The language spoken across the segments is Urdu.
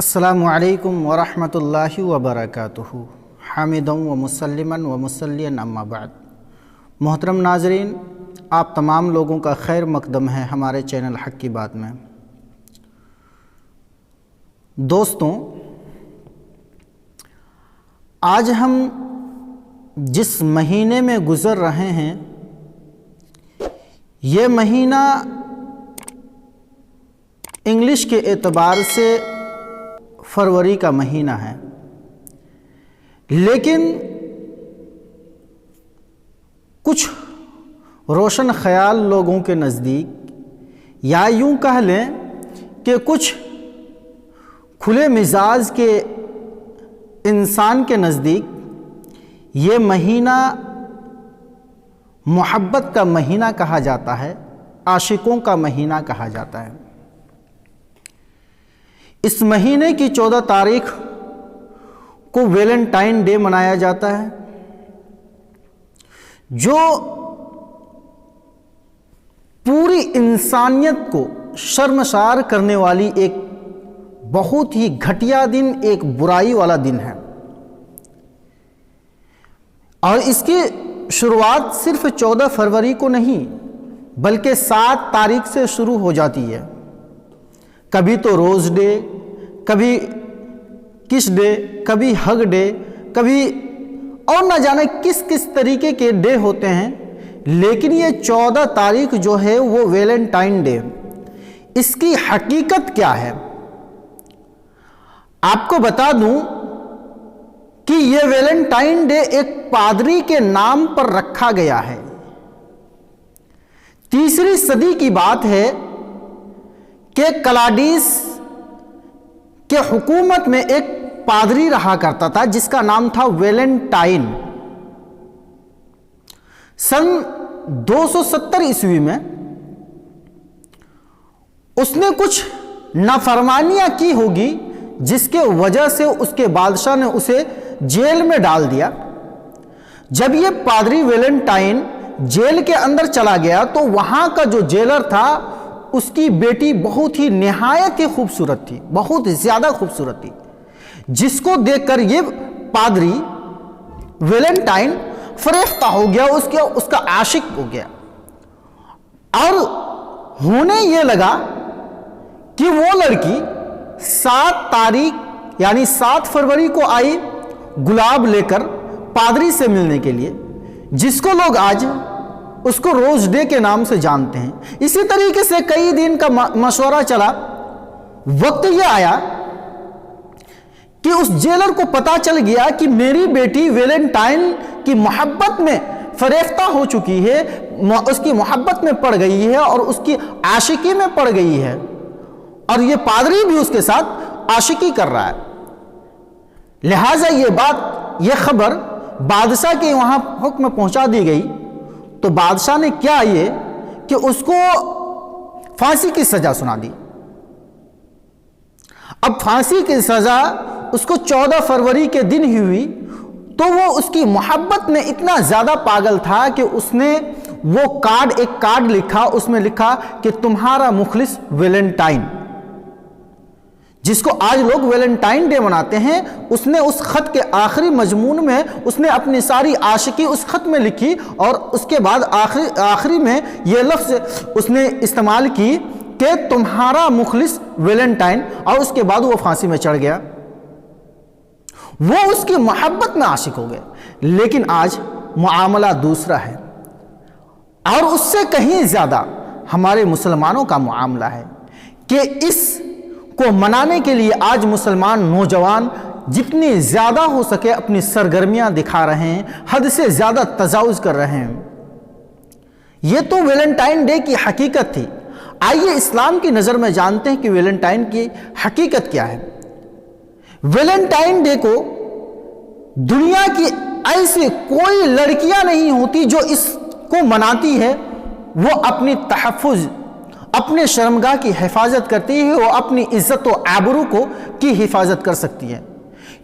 السلام علیکم ورحمۃ اللہ وبرکاتہ حامدً و مسلمًا و مصلیًا اما بعد۔ محترم ناظرین، آپ تمام لوگوں کا خیر مقدم ہے ہمارے چینل حق کی بات میں۔ دوستوں، آج ہم جس مہینے میں گزر رہے ہیں، یہ مہینہ انگلش کے اعتبار سے فروری کا مہینہ ہے، لیکن کچھ روشن خیال لوگوں کے نزدیک، یا یوں کہہ لیں کہ کچھ کھلے مزاج کے انسان کے نزدیک، یہ مہینہ محبت کا مہینہ کہا جاتا ہے، عاشقوں کا مہینہ کہا جاتا ہے۔ اس مہینے کی 14 تاریخ کو ویلنٹائن ڈے منایا جاتا ہے، جو پوری انسانیت کو شرمسار کرنے والی ایک بہت ہی گھٹیا دن، ایک برائی والا دن ہے، اور اس کی شروعات صرف 14 فروری کو نہیں بلکہ 7 تاریخ سے شروع ہو جاتی ہے۔ کبھی تو روز ڈے، کبھی کس ڈے، کبھی ہگ ڈے، کبھی اور نہ جانے کس کس طریقے کے ڈے ہوتے ہیں، لیکن یہ 14 تاریخ جو ہے وہ ویلنٹائن ڈے، اس کی حقیقت کیا ہے؟ آپ کو بتا دوں کہ یہ ویلنٹائن ڈے ایک پادری کے نام پر رکھا گیا ہے۔ 3 صدی کی بات ہے کہ کلاڈیس کے حکومت میں ایک پادری رہا کرتا تھا جس کا نام تھا ویلنٹائن۔ سن 270 عیسوی میں اس نے کچھ نافرمانیاں کی ہوگی، جس کے وجہ سے اس کے بادشاہ نے اسے جیل میں ڈال دیا۔ جب یہ پادری ویلنٹائن جیل کے اندر چلا گیا تو وہاں کا جو جیلر تھا، اس کی بیٹی بہت ہی نہایت ہی خوبصورت تھی، بہت زیادہ خوبصورت تھی، جس کو دیکھ کر یہ پادری ویلنٹائن فریفتہ ہو گیا، اس کا عاشق ہو گیا، اور ہونے یہ لگا کہ وہ لڑکی 7 تاریخ یعنی 7 فروری کو آئی گلاب لے کر پادری سے ملنے کے لیے، جس کو لوگ آج اس کو روز ڈے کے نام سے جانتے ہیں۔ اسی طریقے سے کئی دن کا مشورہ چلا، وقت یہ آیا کہ اس جیلر کو پتا چل گیا کہ میری بیٹی ویلنٹائن کی محبت میں فریفتہ ہو چکی ہے، اس کی محبت میں پڑ گئی ہے اور اس کی عاشقی میں پڑ گئی ہے، اور یہ پادری بھی اس کے ساتھ عاشقی کر رہا ہے۔ لہٰذا یہ خبر بادشاہ کے وہاں حکم پہنچا دی گئی، تو بادشاہ نے کیا یہ کہ اس کو پھانسی کی سزا سنا دی۔ اب پھانسی کی سزا اس کو 14 فروری کے دن ہی ہوئی، تو وہ اس کی محبت میں اتنا زیادہ پاگل تھا کہ اس نے وہ ایک کارڈ لکھا، اس میں لکھا کہ تمہارا مخلص ویلنٹائن، جس کو آج لوگ ویلنٹائن ڈے مناتے ہیں۔ اس نے اس خط کے آخری مضمون میں اس نے اپنی ساری عاشقی اس خط میں لکھی، اور اس کے بعد آخری میں یہ لفظ اس نے استعمال کی کہ تمہارا مخلص ویلنٹائن، اور اس کے بعد وہ پھانسی میں چڑھ گیا۔ وہ اس کی محبت میں عاشق ہو گئے، لیکن آج معاملہ دوسرا ہے، اور اس سے کہیں زیادہ ہمارے مسلمانوں کا معاملہ ہے کہ اس کو منانے کے لیے آج مسلمان نوجوان جتنی زیادہ ہو سکے اپنی سرگرمیاں دکھا رہے ہیں، حد سے زیادہ تجاوز کر رہے ہیں۔ یہ تو ویلنٹائن ڈے کی حقیقت تھی۔ آئیے اسلام کی نظر میں جانتے ہیں کہ ویلنٹائن کی حقیقت کیا ہے۔ ویلنٹائن ڈے کو دنیا کی ایسی کوئی لڑکیاں نہیں ہوتی جو اس کو مناتی ہے، وہ اپنی تحفظ، اپنے شرمگاہ کی حفاظت کرتی ہے، وہ اپنی عزت و آبرو کی حفاظت کر سکتی ہے،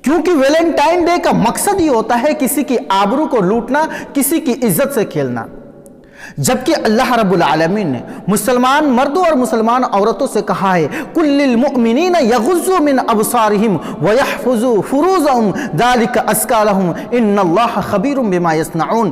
کیونکہ ویلنٹائن ڈے کا مقصد ہی ہوتا ہے کسی کی آبرو کو لوٹنا، کسی کی عزت سے کھیلنا۔ جبکہ اللہ رب العالمین نے مسلمان مردوں اور مسلمان عورتوں سے کہا ہے قُلْ لِلْمُؤْمِنِينَ يَغُضُّوا مِنْ أَبْصَارِهِمْ وَيَحْفَظُوا فُرُوجَهُمْ ذَلِكَ أَزْكَىٰ لَهُمْ إِنَّ اللَّهَ خَبِيرٌ بِمَا يَصْنَعُونَ۔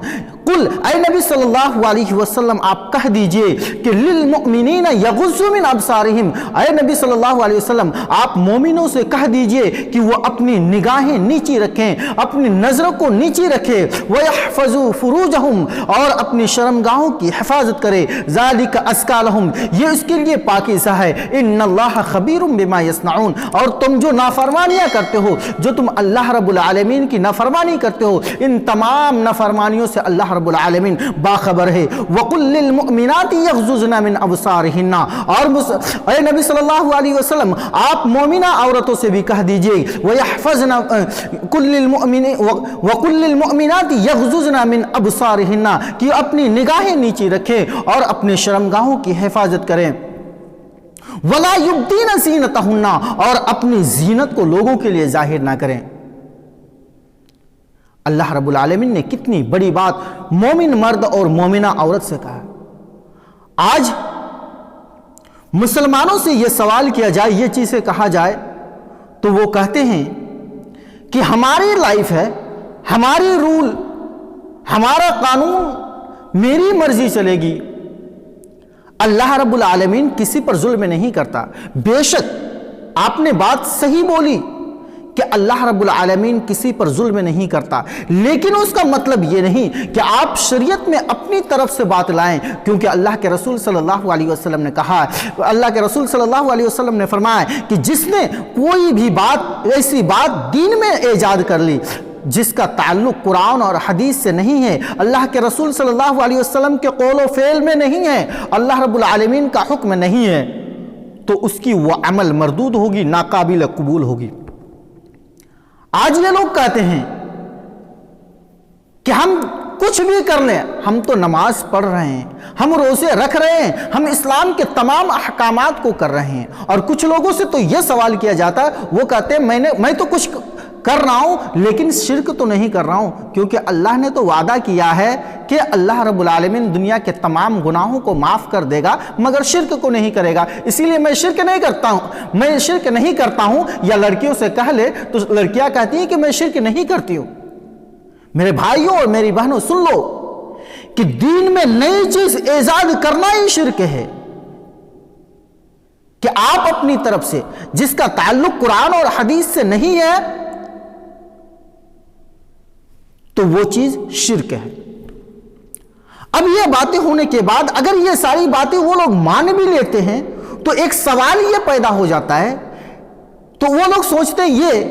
قل اے نبی صلی اللہ علیہ وسلم آپ کہہ دیجئے کہ للمؤمنین یغضوا من ابصارہم، اے نبی صلی اللہ علیہ وسلم آپ مومنوں سے کہہ دیجئے کہ وہ اپنی نگاہیں نیچی رکھیں، اپنی نظروں کو نیچی رکھیں، وَيَحْفَظُوا فُرُوجَهُمْ اور اپنی شرمگاہوں کی حفاظت کرے، ذَلِكَ أَزْكَىٰ لَهُمْ یہ اس کے لیے پاکیزہ ہے، إِنَّ اللَّهَ خَبِيرٌ بِمَا يَصْنَعُونَ اور تم جو نافرمانیاں کرتے ہو، جو تم اللہ رب العالمین کی نافرمانی کرتے ہو، ان تمام نافرمانیوں سے اللہ رب العالمین باخبر ہے۔ وَقُلْ لِلْمُؤْمِنَاتِ يَغْضُضْنَ مِنْ أَبْصَارِهِنَّ اور اے نبی صلی اللہ علیہ وسلم آپ مومنہ عورتوں سے بھی کہہ دیجئے وَقُلْ لِلْمُؤْمِنَاتِ يَغْضُضْنَ مِنْ أَبْصَارِهِنَّ کہ اپنی نگاہیں نیچی رکھیں اور اپنے شرمگاہوں کی حفاظت کریں، وَلَا يُبْدِينَ زِينَتَهُنَّ اور اپنی زینت کو لوگوں کے لیے ظاہر نہ کریں۔ اللہ رب العالمین نے کتنی بڑی بات مومن مرد اور مومنہ عورت سے کہا۔ آج مسلمانوں سے یہ سوال کیا جائے، یہ چیزیں کہا جائے تو وہ کہتے ہیں کہ ہماری لائف ہے، ہماری رول، ہمارا قانون، میری مرضی چلے گی۔ اللہ رب العالمین کسی پر ظلم نہیں کرتا۔ بے شک آپ نے بات صحیح بولی کہ اللہ رب العالمین کسی پر ظلم نہیں کرتا، لیکن اس کا مطلب یہ نہیں کہ آپ شریعت میں اپنی طرف سے بات لائیں، کیونکہ اللہ کے رسول صلی اللہ علیہ وسلم نے کہا، اللہ کے رسول صلی اللہ علیہ وسلم نے فرمایا کہ جس نے کوئی بھی بات ایسی بات دین میں ایجاد کر لی جس کا تعلق قرآن اور حدیث سے نہیں ہے، اللہ کے رسول صلی اللہ علیہ وسلم کے قول و فعل میں نہیں ہے، اللہ رب العالمین کا حکم نہیں ہے، تو اس کی وہ عمل مردود ہوگی، ناقابل قبول ہوگی۔ آج یہ لوگ کہتے ہیں کہ ہم کچھ بھی کر لیں، ہم تو نماز پڑھ رہے ہیں، ہم روزے رکھ رہے ہیں، ہم اسلام کے تمام احکامات کو کر رہے ہیں، اور کچھ لوگوں سے تو یہ سوال کیا جاتا ہے، وہ کہتے ہیں میں تو کچھ کر رہا ہوں لیکن شرک تو نہیں کر رہا ہوں، کیونکہ اللہ نے تو وعدہ کیا ہے کہ اللہ رب العالمین دنیا کے تمام گناہوں کو معاف کر دے گا مگر شرک کو نہیں کرے گا، اسی لیے میں شرک نہیں کرتا ہوں، میں شرک نہیں کرتا ہوں۔ یا لڑکیوں سے کہہ لے تو لڑکیاں کہتی ہیں کہ میں شرک نہیں کرتی ہوں۔ میرے بھائیوں اور میری بہنوں سن لو کہ دین میں نئی چیز ایجاد کرنا ہی شرک ہے، کہ آپ اپنی طرف سے جس کا تعلق قرآن اور حدیث سے نہیں ہے تو وہ چیز شرک ہے۔ اب یہ باتیں ہونے کے بعد اگر یہ ساری باتیں وہ لوگ مان بھی لیتے ہیں تو ایک سوال یہ پیدا ہو جاتا ہے، تو وہ لوگ سوچتے ہیں یہ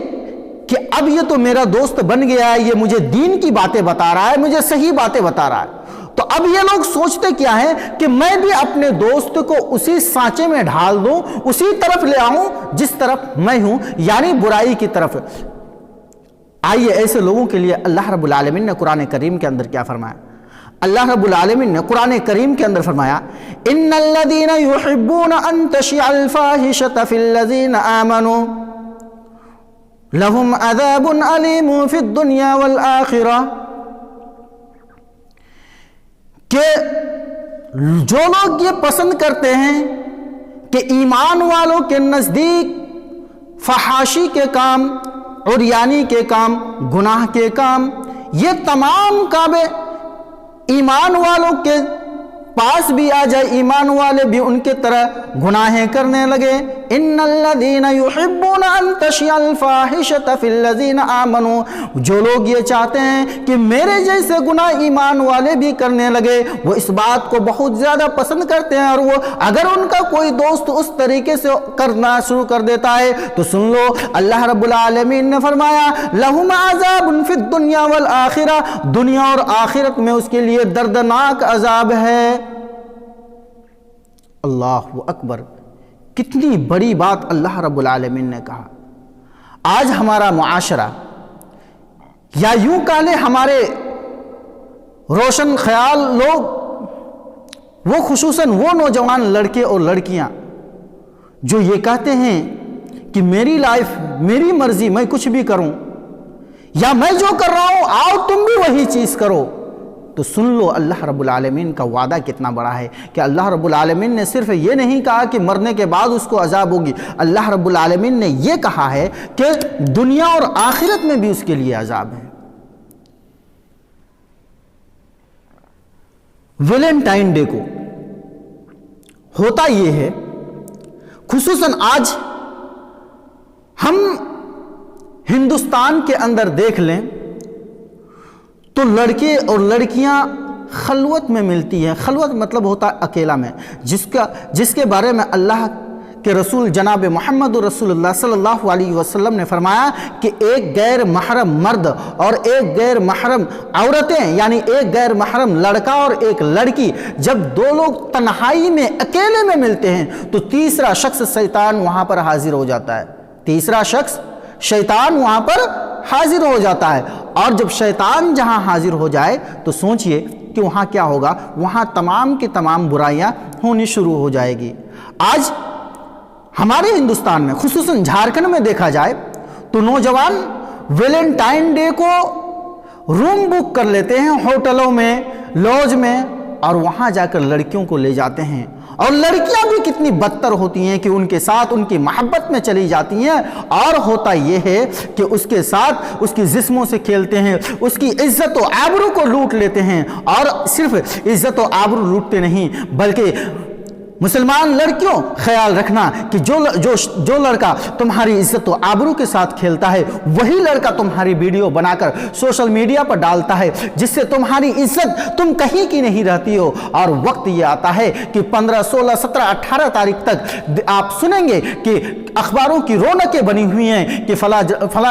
کہ اب یہ تو میرا دوست بن گیا ہے، یہ مجھے دین کی باتیں بتا رہا ہے، مجھے صحیح باتیں بتا رہا ہے، تو اب یہ لوگ سوچتے کیا ہے کہ میں بھی اپنے دوست کو اسی سانچے میں ڈھال دوں، اسی طرف لے آؤں جس طرف میں ہوں، یعنی برائی کی طرف۔ آئیے ایسے لوگوں کے لیے اللہ رب العالمین نے قرآن کریم کے اندر کیا فرمایا؟ اللہ رب العالمین نے قرآن کریم کے اندر فرمایا ان الذین یحبون ان تشیع الفاحشۃ فی الذین آمنوا لہم عذاب علیم فی الدنیا والآخرہ، کہ جو لوگ یہ پسند کرتے ہیں کہ ایمان والوں کے نزدیک فحاشی کے کام، عریانی کے کام، گناہ کے کام، یہ تمام کام ایمان والوں کے پاس بھی آ جائے، ایمان والے بھی ان کے طرح گناہیں کرنے لگے۔ ان الذین یحبون ان تشیع الفاحشۃ فی الذین آمنوا، جو لوگ یہ چاہتے ہیں کہ میرے جیسے گناہ ایمان والے بھی کرنے لگے، وہ اس بات کو بہت زیادہ پسند کرتے ہیں، اور وہ اگر ان کا کوئی دوست اس طریقے سے کرنا شروع کر دیتا ہے تو سن لو اللہ رب العالمین نے فرمایا لہم عذاب فی الدنیا والآخرہ، دنیا اور آخرت میں اس کے لیے دردناک عذاب ہے۔ اللہ اکبر، کتنی بڑی بات اللہ رب العالمین نے کہا۔ آج ہمارا معاشرہ، یا یوں کہہ لیں ہمارے روشن خیال لوگ، وہ خصوصاً وہ نوجوان لڑکے اور لڑکیاں جو یہ کہتے ہیں کہ میری لائف، میری مرضی، میں کچھ بھی کروں، یا میں جو کر رہا ہوں آؤ تم بھی وہی چیز کرو، تو سن لو اللہ رب العالمین کا وعدہ کتنا بڑا ہے کہ اللہ رب العالمین نے صرف یہ نہیں کہا کہ مرنے کے بعد اس کو عذاب ہوگی، اللہ رب العالمین نے یہ کہا ہے کہ دنیا اور آخرت میں بھی اس کے لیے عذاب ہے۔ ویلنٹائن ڈے کو ہوتا یہ ہے، خصوصاً آج ہم ہندوستان کے اندر دیکھ لیں تو لڑکے اور لڑکیاں خلوت میں ملتی ہیں۔ خلوت مطلب ہوتا ہے اکیلا میں، جس کے بارے میں اللہ کے رسول جناب محمد رسول اللہ صلی اللہ علیہ وسلم نے فرمایا کہ ایک غیر محرم مرد اور ایک غیر محرم عورتیں، یعنی ایک غیر محرم لڑکا اور ایک لڑکی جب دو لوگ تنہائی میں اکیلے میں ملتے ہیں تو تیسرا شخص شیطان وہاں پر حاضر ہو جاتا ہے، تیسرا شخص شیطان وہاں پر حاضر ہو جاتا ہے۔ اور جب شیطان جہاں حاضر ہو جائے تو سوچئے کہ وہاں کیا ہوگا، وہاں تمام کی تمام برائیاں ہونی شروع ہو جائے گی۔ آج ہمارے ہندوستان میں خصوصاً جھارکھنڈ میں دیکھا جائے تو نوجوان ویلنٹائن ڈے کو روم بک کر لیتے ہیں ہوٹلوں میں، لاج میں، اور وہاں جا کر لڑکیوں کو لے جاتے ہیں، اور لڑکیاں بھی کتنی بدتر ہوتی ہیں کہ ان کے ساتھ ان کی محبت میں چلی جاتی ہیں، اور ہوتا یہ ہے کہ اس کے ساتھ اس کی جسموں سے کھیلتے ہیں، اس کی عزت و آبرو کو لوٹ لیتے ہیں، اور صرف عزت و آبرو لوٹتے نہیں بلکہ مسلمان لڑکیوں خیال رکھنا کہ جو لڑکا تمہاری عزت و آبرو کے ساتھ کھیلتا ہے وہی لڑکا تمہاری ویڈیو بنا کر سوشل میڈیا پر ڈالتا ہے، جس سے تمہاری عزت تم کہیں کی نہیں رہتی ہو۔ اور وقت یہ آتا ہے کہ 15 16 17 18 تاریخ تک آپ سنیں گے کہ اخباروں کی رونقیں بنی ہوئی ہیں کہ فلاں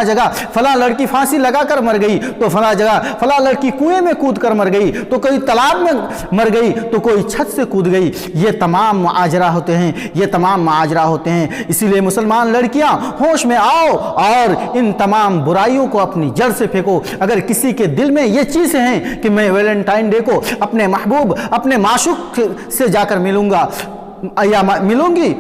جگہ فلاں لڑکی پھانسی لگا کر مر گئی، تو فلاں جگہ فلاں لڑکی کنویں میں کود کر مر گئی، تو کوئی تالاب میں مر گئی، تو کوئی چھت سے کود گئی۔ یہ تمام معاجرہ ہوتے ہیں، یہ تمام معاجرہ ہوتے ہیں۔ اسی لیے مسلمان لڑکیاں ہوش میں آؤ اور ان تمام برائیوں کو اپنی جڑ سے پھینکو۔ اگر کسی کے دل میں یہ چیزیں ہیں کہ میں ویلنٹائن ڈے کو اپنے محبوب اپنے معشوق سے جا کر ملوں گا یا ملوں گی،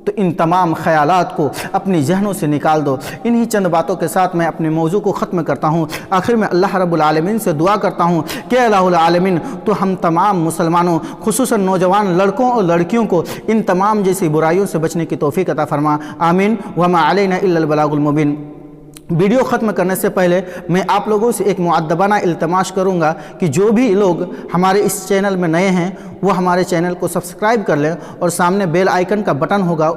تو ان تمام خیالات کو اپنی ذہنوں سے نکال دو۔ انہی چند باتوں کے ساتھ میں اپنے موضوع کو ختم کرتا ہوں۔ آخر میں اللہ رب العالمین سے دعا کرتا ہوں کہ الہ العالمین تو ہم تمام مسلمانوں خصوصاً نوجوان لڑکوں اور لڑکیوں کو ان تمام جیسی برائیوں سے بچنے کی توفیق عطا فرما، آمین۔ وما علینا الا البلاغ المبین۔ ویڈیو ختم کرنے سے پہلے میں آپ لوگوں سے ایک مؤدبانہ التماس کروں گا کہ جو بھی لوگ ہمارے اس چینل میں نئے ہیں وہ ہمارے چینل کو سبسکرائب کر لیں، اور سامنے بیل آئیکن کا بٹن ہوگا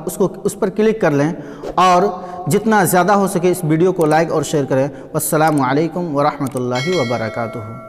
اس پر کلک کر لیں، اور جتنا زیادہ ہو سکے اس ویڈیو کو لائک اور شیئر کریں۔ والسلام علیکم ورحمۃ اللہ وبرکاتہ۔